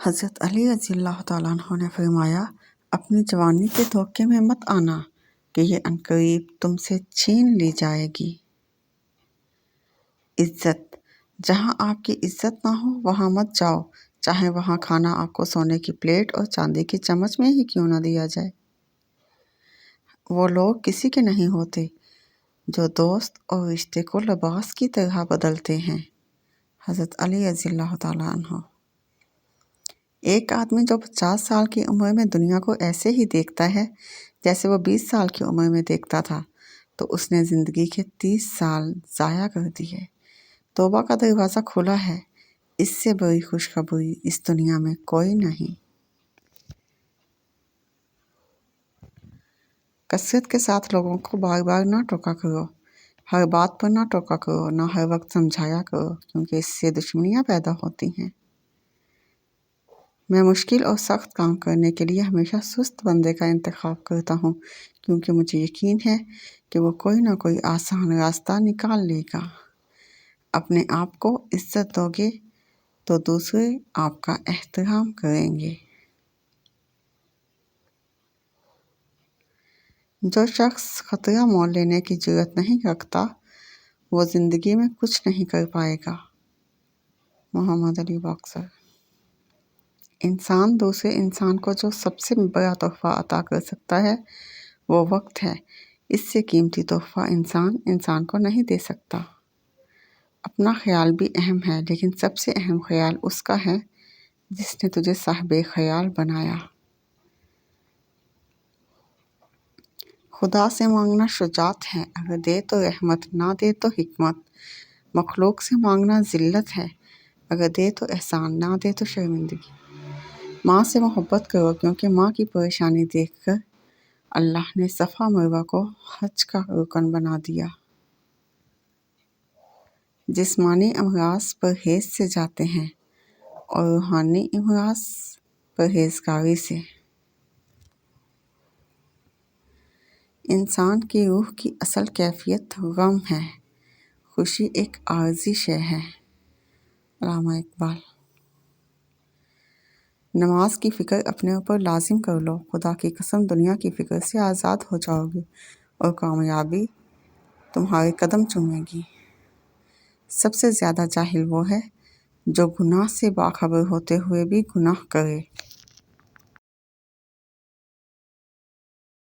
حضرت علی رضی اللہ تعالیٰ عنہ نے فرمایا، اپنی جوانی کے دھوکے میں مت آنا کہ یہ عنقریب تم سے چھین لی جائے گی۔ عزت، جہاں آپ کی عزت نہ ہو وہاں مت جاؤ، چاہے وہاں کھانا آپ کو سونے کی پلیٹ اور چاندی کی چمچ میں ہی کیوں نہ دیا جائے۔ وہ لوگ کسی کے نہیں ہوتے جو دوست اور رشتے کو لباس کی طرح بدلتے ہیں۔ حضرت علی رضی اللہ تعالیٰ عنہ۔ ایک آدمی جو 50 سال کی عمر میں دنیا کو ایسے ہی دیکھتا ہے جیسے وہ 20 سال کی عمر میں دیکھتا تھا، تو اس نے زندگی کے 30 سال ضائع کر دیے۔ توبہ کا دروازہ کھلا ہے، اس سے بڑی خوشخبری اس دنیا میں کوئی نہیں۔ کثرت کے ساتھ لوگوں کو بار بار نہ ٹوکا کرو، ہر بات پر نہ ٹوکا کرو، نہ ہر وقت سمجھایا کرو، کیونکہ اس سے دشمنیاں پیدا ہوتی ہیں۔ میں مشکل اور سخت کام کرنے کے لیے ہمیشہ سست بندے کا انتخاب کرتا ہوں، کیونکہ مجھے یقین ہے کہ وہ کوئی نہ کوئی آسان راستہ نکال لے گا۔ اپنے آپ کو عزت دو گے تو دوسرے آپ کا احترام کریں گے۔ جو شخص خطرہ مول لینے کی جرات نہیں رکھتا، وہ زندگی میں کچھ نہیں کر پائے گا۔ محمد علی باکسر۔ انسان دوسرے انسان کو جو سب سے بڑا تحفہ عطا کر سکتا ہے وہ وقت ہے۔ اس سے قیمتی تحفہ انسان کو نہیں دے سکتا۔ اپنا خیال بھی اہم ہے، لیکن سب سے اہم خیال اس کا ہے جس نے تجھے صاحب خیال بنایا۔ خدا سے مانگنا شجاعت ہے، اگر دے تو رحمت، نہ دے تو حکمت۔ مخلوق سے مانگنا ذلت ہے، اگر دے تو احسان، نہ دے تو شرمندگی۔ ماں سے محبت کرو، کیونکہ ماں کی پریشانی دیکھ کر اللہ نے صفا مروہ کو حج کا رکن بنا دیا۔ جسمانی امراض پرہیز سے جاتے ہیں اور روحانی امراض پرہیزگاری سے۔ انسان کی روح کی اصل کیفیت غم ہے، خوشی ایک عارضی شے ہے۔ علامہ اقبال۔ نماز کی فکر اپنے اوپر لازم کر لو، خدا کی قسم دنیا کی فکر سے آزاد ہو جاؤ گے اور کامیابی تمہارے قدم چومے گی۔ سب سے زیادہ جاہل وہ ہے جو گناہ سے باخبر ہوتے ہوئے بھی گناہ کرے۔